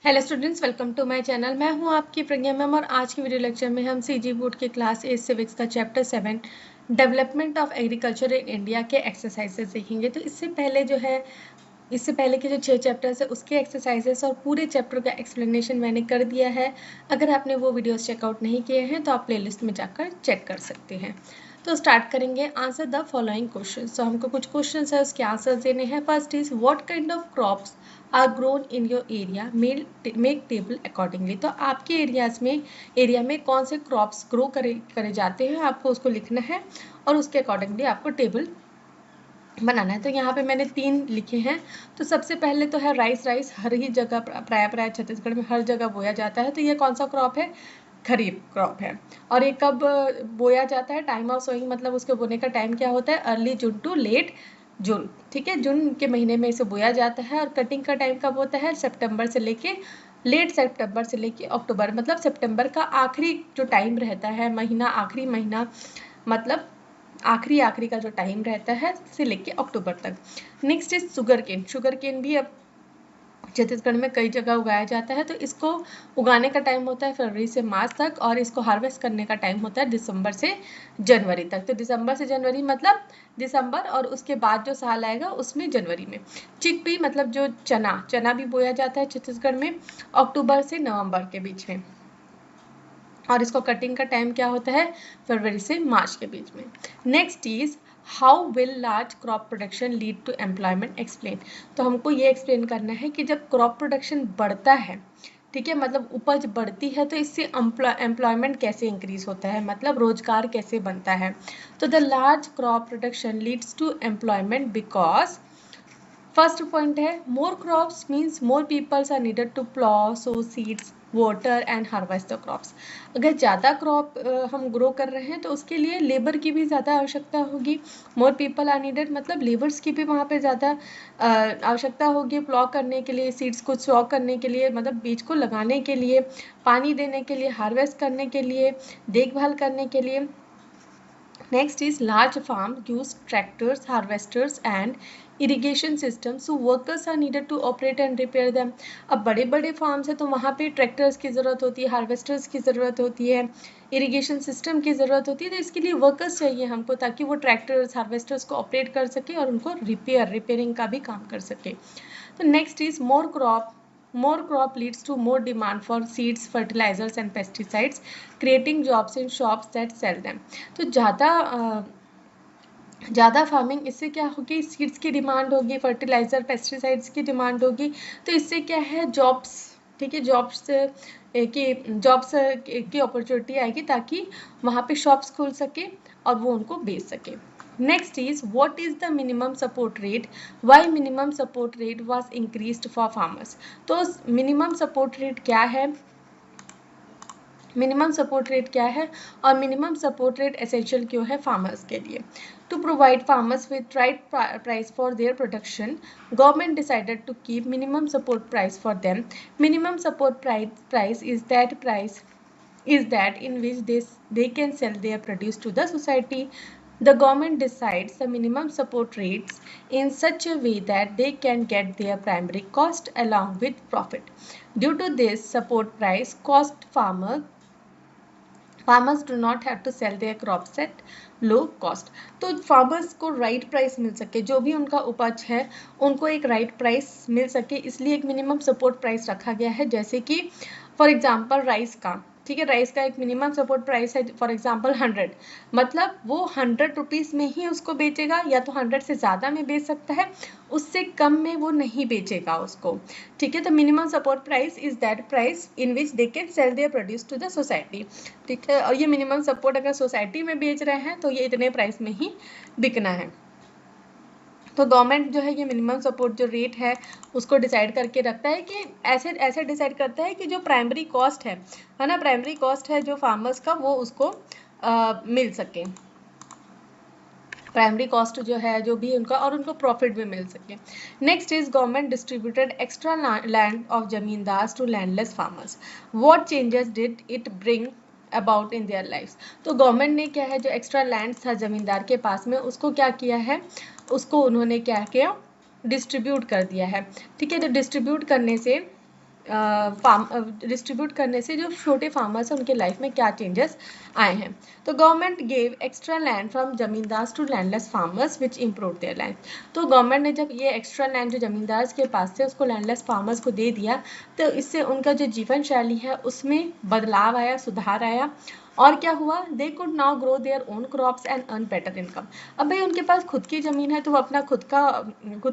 Hello students, welcome to my channel. मैं हूं आपकी प्रज्ञा मैम और आज की वीडियो लेक्चर में हम सीजी बोर्ड के क्लास 8 सिविक्स का chapter 7 development of agriculture in India के एक्सरसाइजेस देखेंगे। तो इससे पहले के जो 6 चैप्टर्स है उसके एक्सरसाइजेस और पूरे चैप्टर का एक्सप्लेनेशन मैंने कर दिया है। अगर आपने वो वीडियोस चेकआउट नहीं किए हैं तो आप प्लेलिस्ट में जाकर चेक कर सकते हैं। तो स्टार्ट करेंगे। Answer the following question. तो हमको कुछ क्वेश्चन है उसके आंसर्स देने हैं। First is what kind of crops are grown in your area, make table accordingly. तो आपके एरिया में कौन से क्रॉप्स ग्रो करे जाते हैं, आपको उसको लिखना है और उसके अकॉर्डिंगली आपको टेबल बनाना है। तो यहाँ पे मैंने 3 लिखे हैं। तो सबसे पहले तो है राइस हर ही जगह प्राय छत्तीसगढ़ में हर जगह बोया जाता है। तो ये कौन सा क्रॉप है? खरीफ क्रॉप है। और ये कब बोया जाता है? टाइम ऑफ सोइंग मतलब उसके बोने का टाइम क्या होता है? अर्ली जून टू लेट जून। ठीक है, जून के महीने में इसे बोया जाता है। और कटिंग का टाइम कब होता है? लेट सितंबर से लेके अक्टूबर, मतलब सितंबर का आखिरी जो टाइम रहता है, आखिरी महीना, मतलब आखिरी का जो टाइम रहता है से लेके अक्टूबर तक। नेक्स्ट इज शुगर केन भी अब छत्तीसगढ़ में कई जगह उगाया जाता है। तो इसको उगाने का टाइम होता है फरवरी से मार्च तक और इसको हार्वेस्ट करने का टाइम होता है दिसंबर से जनवरी तक। तो दिसंबर से जनवरी मतलब दिसंबर और उसके बाद जो साल आएगा उसमें जनवरी में। चिकपी मतलब जो चना भी बोया जाता है छत्तीसगढ़ में अक्टूबर से नवंबर के बीच में। और इसको कटिंग का टाइम क्या होता है? फरवरी से मार्च के बीच में। Next is how will large crop production lead to employment, explain. तो हमको ये एक्सप्लेन करना है कि जब क्रॉप प्रोडक्शन बढ़ता है, ठीक है, मतलब उपज बढ़ती है, तो इससे एम्प्लॉयमेंट कैसे इंक्रीज होता है, मतलब रोजगार कैसे बनता है। तो the large crop production leads to employment because first point है more crops means more peoples are needed to plough, sow seeds, water and harvest the crops. अगर ज़्यादा क्रॉप हम ग्रो कर रहे हैं तो उसके लिए लेबर की भी ज़्यादा आवश्यकता होगी। मोर पीपल आर नीडेड मतलब लेबर्स की भी वहाँ पे ज़्यादा आवश्यकता होगी प्लॉ करने के लिए, सीड्स को सॉ करने के लिए, मतलब बीज को लगाने के लिए, पानी देने के लिए, हार्वेस्ट करने के लिए, देखभाल करने के लिए। Next is large farm use tractors, harvesters and irrigation systems. So workers are needed to operate and repair them. अब बड़े बड़े फार्म्स है तो वहाँ पे ट्रैक्टर्स की ज़रूरत होती है, हार्वेस्टर्स की ज़रूरत होती है, इरिगेशन सिस्टम की ज़रूरत होती है। तो इसके लिए वर्कर्स चाहिए हमको ताकि वो ट्रैक्टर्स हार्वेस्टर्स को ऑपरेट कर सके और उनको रिपेयरिंग का भी काम कर सके। तो next is more crop leads to more demand for seeds, fertilizers and pesticides, creating jobs in shops that sell them. तो ज़्यादा फार्मिंग इससे क्या होगी? सीड्स की डिमांड होगी, फर्टिलाइजर पेस्टिसाइड्स की डिमांड होगी। तो इससे क्या है? जॉब्स, ठीक है, जॉब्स की अपॉर्चुनिटी आएगी ताकि वहाँ पे शॉप्स खुल सके और वो उनको बेच सके। Next is what is the minimum support rate, why minimum support rate was increased for farmers. तो मिनिमम सपोर्ट रेट क्या है, मिनिमम सपोर्ट रेट क्या है और मिनिमम सपोर्ट रेट एसेंशियल क्यों है फार्मर्स के लिए? To provide farmers with right price for their production, government decided to keep minimum support price for them. Minimum support price is that in which they can sell their produce to the society. The government decides the minimum support rates in such a way that they can get their primary cost along with profit. Due to this support price cost, farmers do not have to sell their crops at low cost. तो farmers को right price मिल सके, जो भी उनका उपज है उनको एक राइट प्राइस मिल सके, इसलिए एक मिनिमम सपोर्ट प्राइस रखा गया है। जैसे कि फॉर एग्जांपल राइस का, ठीक है, राइस का एक मिनिमम सपोर्ट प्राइस है फॉर एग्जांपल 100, मतलब वो 100 रुपीज़ में ही उसको बेचेगा, या तो 100 से ज़्यादा में बेच सकता है, उससे कम में वो नहीं बेचेगा उसको। ठीक है, तो minimum support price is that price in which they can sell their produce to the society. ठीक है, और ये मिनिमम सपोर्ट अगर सोसाइटी में बेच रहे हैं तो ये इतने प्राइस में ही बिकना है। तो गवर्नमेंट जो है ये मिनिमम सपोर्ट जो रेट है उसको डिसाइड करके रखता है कि ऐसे डिसाइड करता है कि जो प्राइमरी कॉस्ट है ना, प्राइमरी कॉस्ट है जो फार्मर्स का वो उसको मिल सके, प्राइमरी कॉस्ट जो है जो भी उनका, और उनको प्रॉफिट भी मिल सके। Next is government distributed extra land of zamindars to landless farmers, what changes did it bring about in their lifes. तो गवर्नमेंट ने क्या है, जो एक्स्ट्रा लैंड था जमींदार के पास में उसको क्या किया है, उसको उन्होंने क्या किया, डिस्ट्रीब्यूट कर दिया है। ठीक है, तो डिस्ट्रीब्यूट करने से डिस्ट्रीब्यूट करने से जो छोटे फार्मर्स हैं उनके लाइफ में क्या चेंजेस आए हैं। तो government gave extra land from zamindars to landless farmers which improve their land. तो गवर्नमेंट ने जब ये एक्स्ट्रा लैंड जो जमींदार्स के पास थे उसको लैंडलेस फार्मर्स को दे दिया, तो इससे उनका जो जीवन शैली है उसमें बदलाव आया, सुधार आया। और क्या हुआ, they could now grow their own crops and earn better income. अब भाई उनके पास खुद की जमीन है तो वो अपना खुद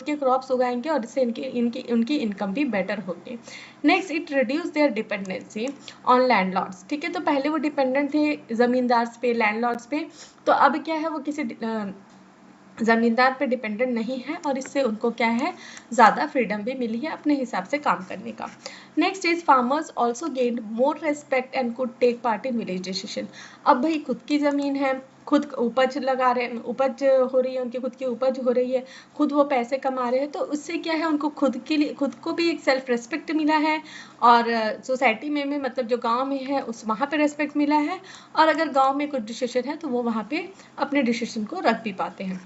के क्रॉप्स उगाएंगे और इससे उनकी इनकम भी बेटर होगी। Next, it reduce there dependency on landlords. ठीक है, तो पहले वो डिपेंडेंट थे जमींदार पे, लैंडलॉर्ड्स पे, तो अब क्या है वो किसी जमींदार पे डिपेंडेंट नहीं है और इससे उनको क्या है ज़्यादा फ्रीडम भी मिली है अपने हिसाब से काम करने का। Next is farmers also gained more respect and could take part in village decision. अब भाई खुद की ज़मीन है, खुद उपज लगा रहे हैं, उपज हो रही है, उनकी खुद की उपज हो रही है, खुद वो पैसे कमा रहे हैं, तो उससे क्या है उनको खुद के लिए खुद को भी एक सेल्फ रेस्पेक्ट मिला है और सोसाइटी में मतलब जो गांव में है उस वहाँ पे रेस्पेक्ट मिला है। और अगर गांव में कुछ डिसीजन है तो वो वहाँ पे अपने डिसीजन को रख भी पाते हैं।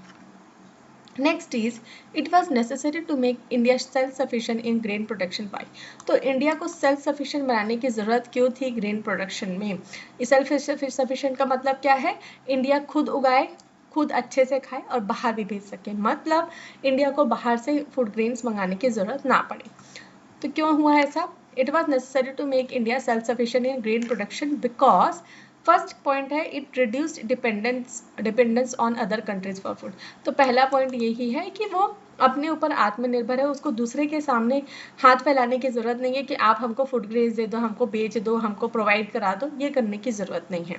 Next is, it was necessary to make India self-sufficient in grain production by। तो इंडिया को सेल्फ सफिशिएंट बनाने की ज़रूरत क्यों थी ग्रेन प्रोडक्शन में। सेल्फ सफिशिएंट का मतलब क्या है, इंडिया खुद उगाए, खुद अच्छे से खाए और बाहर भी भेज सके, मतलब इंडिया को बाहर से फूड ग्रेन्स मंगाने की ज़रूरत ना पड़े। तो क्यों हुआ ऐसा, it was necessary to make India self sufficient in grain production because first point है it reduced dependence on other countries for food. तो पहला पॉइंट यही है कि वो अपने ऊपर आत्मनिर्भर है, उसको दूसरे के सामने हाथ फैलाने की ज़रूरत नहीं है कि आप हमको फूड ग्रेन्स दे दो, हमको बेच दो, हमको प्रोवाइड करा दो, ये करने की ज़रूरत नहीं है।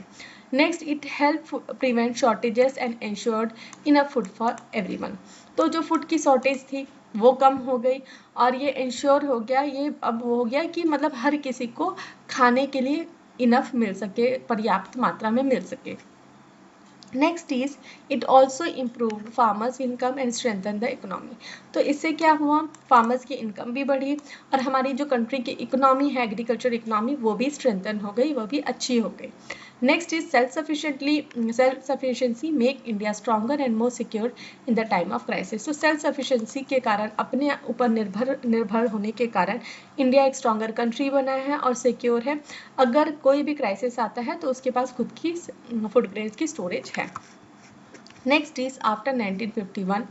Next, it help prevent shortages and insured enough food for everyone. तो जो फूड की शॉर्टेज थी वो कम हो गई और ये इंश्योर हो गया, ये अब हो गया कि मतलब हर किसी को खाने के लिए इनफ मिल सके, पर्याप्त मात्रा में मिल सके। Next is it also improve farmers income and strengthen the economy. तो इससे क्या हुआ, फार्मर्स की इनकम भी बढ़ी और हमारी जो कंट्री की इकोनॉमी है, एग्रीकल्चर इकोनॉमी, वो भी स्ट्रेंथन हो गई, वो भी अच्छी हो गई। Next is self sufficiency make India stronger and more secure in the time of crisis. तो सेल्फ सफिशिएंसी के कारण, अपने ऊपर निर्भर होने के कारण इंडिया एक स्ट्रॉन्गर कंट्री बना है और सिक्योर है। अगर कोई भी क्राइसिस आता है तो उसके पास खुद की फूड ग्रेन्स की स्टोरेज है। Next is after 1951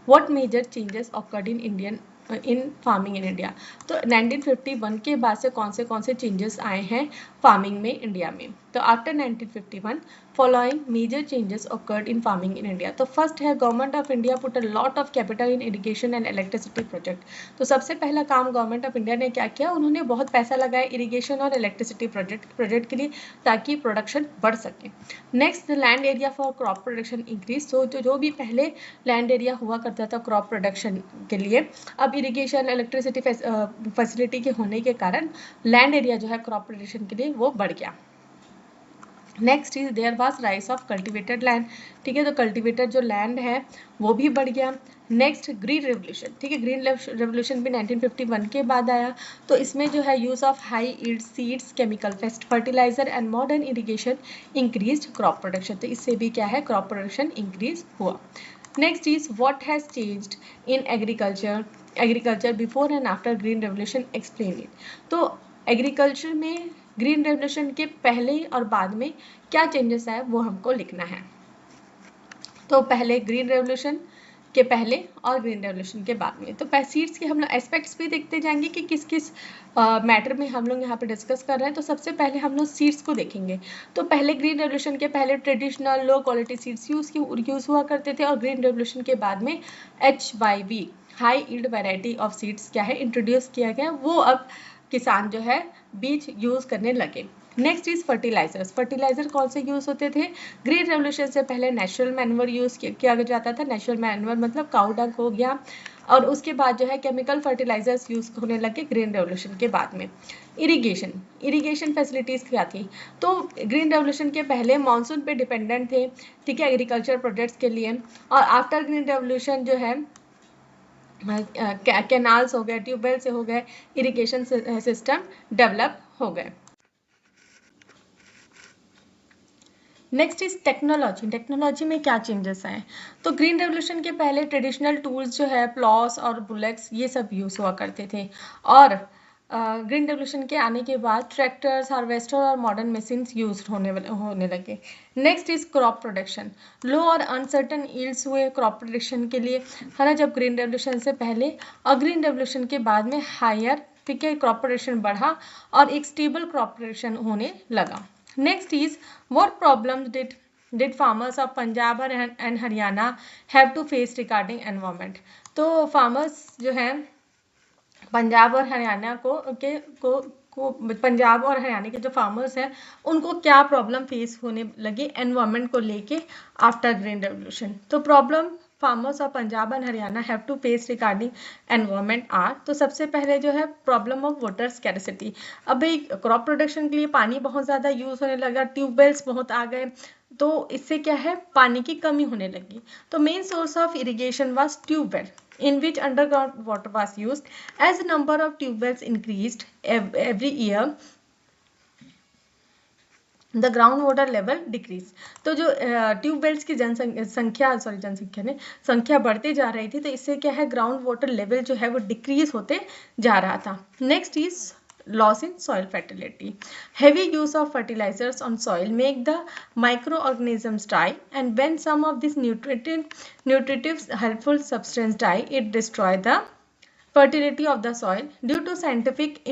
what major changes occurred in farming in India. तो 1951 के बाद से कौन से चेंजेस आए हैं फार्मिंग में इंडिया में। तो after 1951 following major changes occurred in farming in India. तो फर्स्ट है government of India put a lot of capital in irrigation and electricity project. तो सबसे पहला काम गवर्नमेंट ऑफ इंडिया ने क्या किया, उन्होंने बहुत पैसा लगाया इरिगेशन और इलेक्ट्रिसिटी प्रोजेक्ट के लिए ताकि प्रोडक्शन बढ़ सके। Next, the land area for crop production increase. तो जो भी पहले लैंड एरिया हुआ करता था क्रॉप प्रोडक्शन के लिए, अब इरिगेशन इलेक्ट्रिसिटी फैसिलिटी के होने के कारण लैंड एरिया जो है क्रॉप प्रोडक्शन के लिए वो बढ़ गया। Next is there was rise of cultivated land. ठीक है, तो कल्टिवेटेड जो लैंड है वो भी बढ़ गया। Next, green revolution. ठीक है, ग्रीन रेवोल्यूशन भी 1951 के बाद आया। तो इसमें जो है use of high yield seeds, chemical fertilizer and modern irrigation increased crop production. तो इससे भी क्या है, क्रॉप प्रोडक्शन इंक्रीज हुआ। Next is what has changed in agriculture before and after green revolution, explain it. तो एग्रीकल्चर में green revolution के पहले और बाद में क्या चेंजेस आए वो हमको लिखना है। तो पहले ग्रीन रेवोल्यूशन के पहले और ग्रीन रेवोल्यूशन के बाद में। तो सीड्स के हम लोग एस्पेक्ट्स भी देखते जाएंगे कि किस किस मैटर में हम लोग यहाँ पे डिस्कस कर रहे हैं। तो सबसे पहले हम लोग सीड्स को देखेंगे। तो पहले ग्रीन रेवोल्यूशन के पहले traditional low quality seeds use हुआ करते थे और ग्रीन रेवोल्यूशन के बाद में HYV high yield variety of seeds क्या है इंट्रोड्यूस किया गया, वो अब किसान जो है बीज यूज करने लगे। Next is fertilisers. फर्टिलाइजर कौन से यूज होते थे, ग्रीन रेवोल्यूशन से पहले नेचुरल मैन्योर यूज किया जाता था। नेचुरल मैन्योर मतलब काउ डंग हो गया, और उसके बाद जो है केमिकल फर्टिलाइजर्स यूज होने लगे ग्रीन रेवोल्यूशन के बाद में। इरिगेशन फैसिलिटीज क्या थी, तो ग्रीन रेवोल्यूशन के पहले मानसून पे डिपेंडेंट थे, ठीक है, एग्रीकल्चर प्रोजेक्ट्स के लिए। और आफ्टर ग्रीन रेवोल्यूशन जो है कैनाल्स हो गए, ट्यूबवेल से हो गए, इरिगेशन सिस्टम डेवलप हो गए। Next is technology. टेक्नोलॉजी में क्या चेंजेस आए, तो ग्रीन रेवोल्यूशन के पहले ट्रेडिशनल टूल्स जो है प्लॉस और बुलेट्स ये सब यूज हुआ करते थे, और ग्रीन रेवोल्यूशन के आने के बाद ट्रैक्टर्स, हार्वेस्टर और मॉडर्न मशीन्स यूज होने लगे। Next is crop production. Low और अनसर्टन यील्ड्स हुए क्रॉप प्रोडक्शन के लिए, है ना, जब ग्रीन रेवोल्यूशन से पहले, और ग्रीन रेवोल्यूशन के बाद में हायर, ठीक है, क्रॉप प्रोडक्शन बढ़ा और एक स्टेबल क्रॉप प्रोडक्शन होने लगा। Next is what problems did farmers of Punjab and Haryana have to face regarding environment. तो फार्मर्स जो हैं पंजाब और हरियाणा को पंजाब और हरियाणा के जो फार्मर्स हैं उनको क्या प्रॉब्लम फेस होने लगी एनवायरमेंट को लेके आफ्टर ग्रीन रेवोल्यूशन। तो problem farmers of Punjab and Haryana have to face regarding environment are, तो सबसे पहले जो है प्रॉब्लम ऑफ वाटर स्कैरसिटी। अब भाई क्रॉप प्रोडक्शन के लिए पानी बहुत ज़्यादा यूज होने लगा, ट्यूबवेल्स बहुत आ गए, तो इससे क्या है पानी की कमी होने लगी। तो main source of irrigation was tubewell in which underground water was used. As the number of tube wells increased every year, the ground water level decreased. तो जो ट्यूब वेल्स की संख्या बढ़ती जा रही थी, तो इससे क्या है ग्राउंड वाटर लेवल जो है वो डिक्रीज होते जा रहा था। Next is loss in soil fertility. Heavy use of fertilizers on soil make the microorganisms die, and when some of these nutritive helpful substance die, it destroy the fertility of the soil. Due to scientific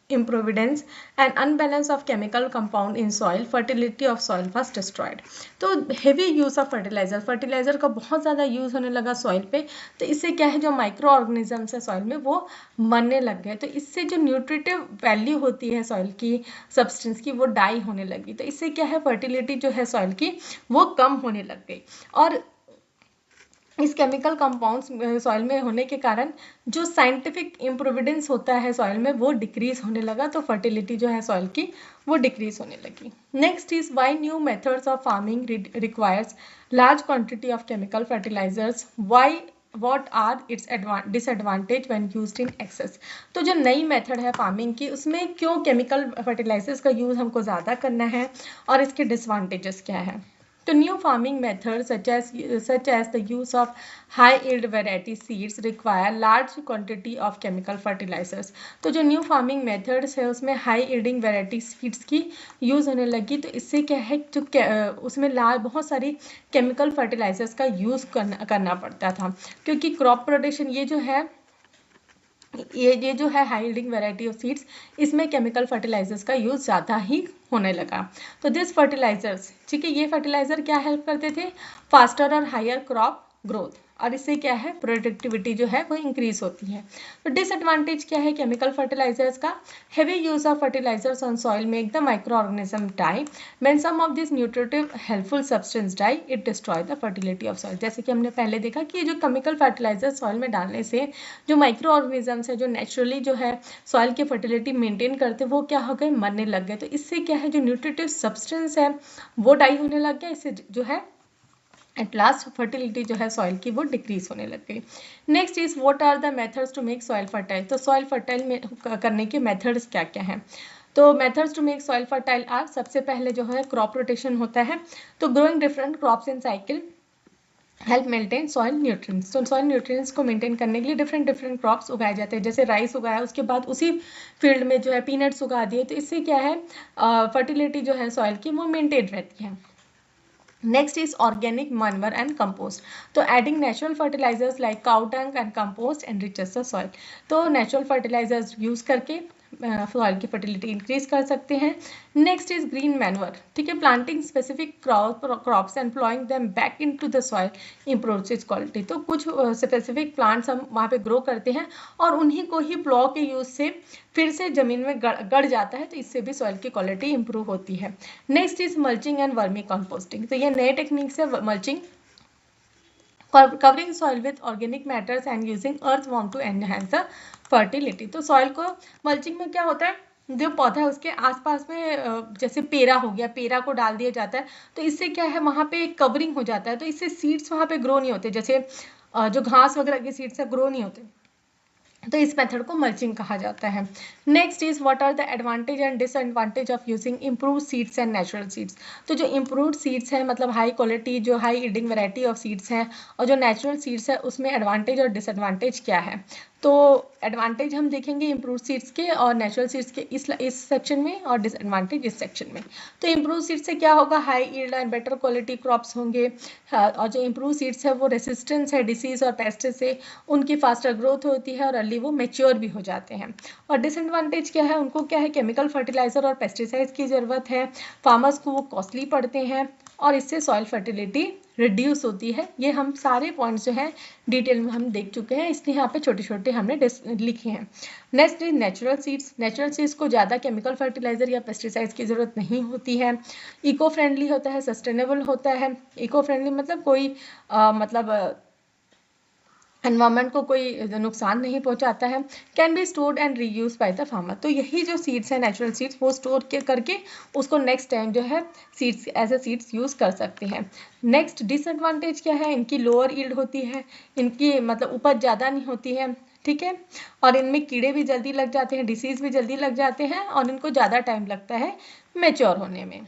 improvidence and unbalance of chemical compound in soil, fertility of soil was destroyed. तो heavy use of fertilizer का बहुत ज़्यादा use होने लगा soil पे, तो इससे क्या है जो माइक्रो ऑर्गेनिजम्स है सॉइल में वो मरने लग गए, तो इससे जो न्यूट्रिटिव वैल्यू होती है सॉइल की सब्सटेंस की वो डाई होने लगी, तो इससे क्या है फर्टिलिटी जो है सॉइल की वो कम होने लग गई। और इस केमिकल कंपाउंड्स सॉइल में होने के कारण जो साइंटिफिक इम्प्रोविडेंस होता है सॉइल में वो डिक्रीज होने लगा, तो फर्टिलिटी जो है सॉइल की वो डिक्रीज होने लगी। Next is why new methods of farming requires large quantity of chemical fertilizers, why what are its disadvantage when used in excess. तो जो नई मेथड है फार्मिंग की उसमें क्यों केमिकल फर्टिलाइजर्स का यूज हमको ज़्यादा करना है और इसके डिसएडवांटेजेस क्या है। तो new farming methods such as the use of high yield variety seeds require large quantity of chemical fertilizers. तो जो new farming methods है उसमें high yielding variety seeds की use होने लगी, तो इससे क्या है जो उसमें बहुत सारी chemical fertilizers का use करना पड़ता था, क्योंकि crop production ये जो है high yielding variety of seeds, इसमें केमिकल फर्टिलाइजर्स का यूज ज़्यादा ही होने लगा। तो दिस फर्टिलाइजर्स, ठीक है, ये फर्टिलाइजर क्या हेल्प करते थे फास्टर और हायर क्रॉप ग्रोथ, और इससे क्या है प्रोडक्टिविटी जो है वो इंक्रीज होती है। तो डिसएडवांटेज क्या है केमिकल फर्टिलाइजर्स का, heavy use of fertilizers on soil make the micro organism die, when some of this nutritive helpful substance die it destroy the fertility of soil. जैसे कि हमने पहले देखा कि जो केमिकल फर्टिलाइजर सॉइल में डालने से जो माइक्रो ऑर्गेनिजम्स है जो नेचुरली जो है सॉइल की फर्टिलिटी मेंटेन करते वो क्या हो गए मरने लग गए, तो इससे क्या है जो न्यूट्रिटिव सब्सटेंस है वो डाई होने लग गया, इससे जो है एट लास्ट फर्टिलिटी जो है सॉइल की वो डिक्रीज होने लग गई। Next is what are the methods to make soil fertile. तो सॉइल फर्टाइल में करने के मेथड्स क्या क्या हैं। तो methods to make soil fertile are, सबसे पहले जो है क्रॉप रोटेशन होता है, तो growing different crops in cycle help maintain soil nutrients. तो सॉइल न्यूट्रिएंट्स को मेंटेन करने के लिए डिफरेंट क्रॉप्स उगाए जाते हैं, जैसे राइस उगाया उसके बाद उसी फील्ड में जो है पीनट्स उगा दिए, तो इससे क्या है फर्टिलिटी जो है सॉइल की वो मेंटेन रहती है। Next is organic manure and compost. तो adding natural fertilisers like cow dung and compost enriches the soil. तो नेचुरल फर्टिलाइजर्स यूज करके सॉइल की फर्टिलिटी इंक्रीज कर सकते हैं। नेक्स्ट इज ग्रीन मैन्योर, ठीक है, planting specific crops and ploughing them back into the soil improves its quality. तो कुछ स्पेसिफिक प्लांट्स हम वहाँ पे ग्रो करते हैं और उन्हीं को ही प्लॉ के यूज से फिर से जमीन में गड़ जाता है, तो इससे भी सॉइल की क्वालिटी इंप्रूव होती है। Next is mulching and vermi composting. तो ये नए टेक्निक्स है mulching, covering soil with organic matters and using earthworm to enhance the fertility। तो सॉइल को मल्चिंग में क्या होता है जो पौधा है उसके आसपास में जैसे पेरा हो गया, पेरा को डाल दिया जाता है, तो इससे क्या है वहाँ पे एक कवरिंग हो जाता है, तो इससे सीड्स वहाँ पे ग्रो नहीं होते, जैसे जो घास वगैरह के सीड्स है ग्रो नहीं होते। तो इस मेथड को मल्चिंग कहा जाता है। Next is what are the advantage and disadvantage of using improve seeds and natural seeds. तो जो इम्प्रूव्ड सीड्स हैं मतलब हाई क्वालिटी जो high yielding variety of seeds हैं, और जो नेचुरल सीड्स है उसमें एडवांटेज और डिसएडवांटेज क्या है। तो एडवांटेज हम देखेंगे इम्प्रूव सीड्स के और नेचुरल सीड्स के इस सेक्शन में, और डिसएडवांटेज इस सेक्शन में। तो इम्प्रूव सीड्स से क्या होगा, high yield and better quality crops होंगे। और जो इम्प्रूव सीड्स है वो रेसिस्टेंस है डिसीज और पेस्ट से, उनकी फास्टर ग्रोथ होती है और अर्ली वो मेच्योर भी हो जाते हैं। और डिसएडवांटेज क्या है, उनको क्या है, केमिकल फर्टिलाइजर और पेस्टिसाइड्स की ज़रूरत है, फार्मर्स को वो कॉस्टली पड़ते हैं, और इससे सॉइल फर्टिलिटी रिड्यूस होती है। ये हम सारे पॉइंट्स जो हैं डिटेल में हम देख चुके हैं, इसलिए यहाँ पे छोटे छोटे हमने लिखे हैं। Next is natural seeds. Natural seeds को ज़्यादा केमिकल फर्टिलाइजर या पेस्टिसाइड्स की ज़रूरत नहीं होती है, इको फ्रेंडली होता है, सस्टेनेबल होता है। इको फ्रेंडली मतलब कोई एनवायरमेंट को कोई नुकसान नहीं पहुंचाता है। Can be stored and reuse by the farmer. तो यही जो सीड्स है नेचुरल सीड्स वो स्टोर करके उसको नेक्स्ट टाइम जो है seeds as a seeds use कर सकते हैं। नेक्स्ट डिसएडवांटेज क्या है, इनकी लोअर यील्ड होती है, इनकी मतलब उपज ज़्यादा नहीं होती है, ठीक है, और इनमें कीड़े भी जल्दी लग जाते हैं, डिसीज भी जल्दी लग जाते हैं, और इनको ज़्यादा टाइम लगता है मेच्योर होने में।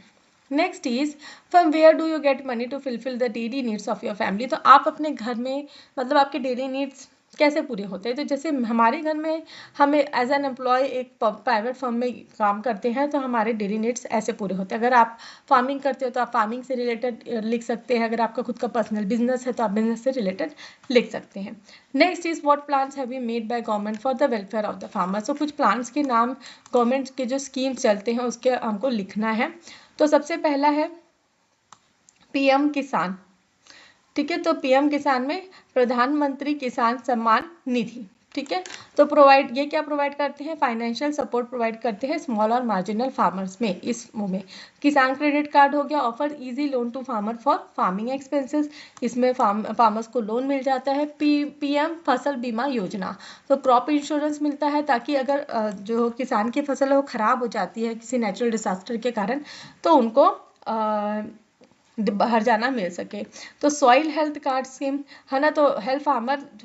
Next is from where do you get money to fulfil the daily needs of your family. तो आप अपने घर में मतलब आपके डेली नीड्स कैसे पूरे होते हैं। तो जैसे हमारे घर में हमें एज एन एम्प्लॉय एक प्राइवेट फर्म में काम करते हैं, तो हमारे डेली नीड्स ऐसे पूरे होते हैं। अगर आप फार्मिंग करते हो तो आप फार्मिंग से रिलेटेड लिख सकते हैं, अगर आपका खुद का पर्सनल बिजनेस है तो आप बिजनेस से रिलेटेड लिख सकते हैं। Next is what plans have been made by government for the welfare of the farmer. तो कुछ प्लान्स के नाम गवर्नमेंट के जो स्कीम्स चलते हैं उसके हमको लिखना है। तो सबसे पहला है पीएम किसान, ठीक है। तो पीएम किसान में प्रधानमंत्री किसान सम्मान निधि, ठीक है। तो ये क्या प्रोवाइड करते हैं, फाइनेंशियल सपोर्ट प्रोवाइड करते हैं स्मॉल और मार्जिनल फार्मर्स में। इस में किसान क्रेडिट कार्ड हो गया, offer easy loan to farmer for farming expenses, इसमें फार्मर्स को लोन मिल जाता है। पीएम फसल बीमा योजना, तो क्रॉप इंश्योरेंस मिलता है ताकि अगर जो किसान की फसल है वो खराब हो जाती है किसी नेचुरल डिजास्टर के कारण, तो उनको बाहर जाना मिल सके। तो सॉइल हेल्थ कार्ड स्कीम है ना, तो हेल्प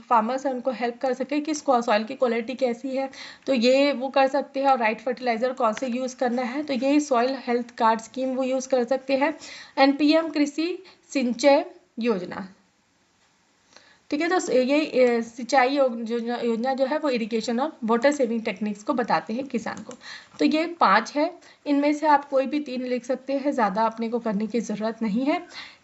फार्मर्स है उनको हेल्प कर सके कि सॉइल की क्वालिटी कैसी है, तो ये वो कर सकते हैं। और राइट फर्टिलाइजर कौन से यूज़ करना है, तो यही सॉइल हेल्थ कार्ड स्कीम वो यूज़ कर सकते हैं। एंड पीएम कृषि सिंचाई योजना, ठीक है। तो ये सिंचाई योजना जो है वो इरिगेशन और वाटर सेविंग टेक्निक्स को बताते हैं किसान को। तो ये 5 है, इनमें से आप कोई भी 3 लिख सकते हैं, ज़्यादा अपने को करने की ज़रूरत नहीं है,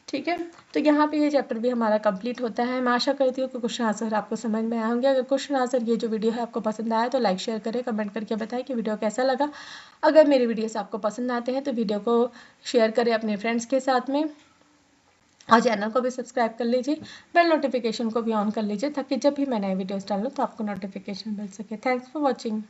ठीक है। तो यहाँ पे ये चैप्टर भी हमारा कंप्लीट होता है। मैं आशा करती हूँ कि क्वेश्चन आंसर आपको समझ में आए होंगे। अगर क्वेश्चन आंसर ये जो वीडियो है आपको पसंद आया तो लाइक शेयर करें, कमेंट करके बताएं कि वीडियो कैसा लगा। अगर मेरे वीडियोस आपको पसंद आते हैं तो वीडियो को शेयर करें अपने फ्रेंड्स के साथ में, और चैनल को भी सब्सक्राइब कर लीजिए, बेल नोटिफिकेशन को भी ऑन कर लीजिए ताकि जब भी मैं नए वीडियोस डालूँ तो आपको नोटिफिकेशन मिल सके। Thanks for watching.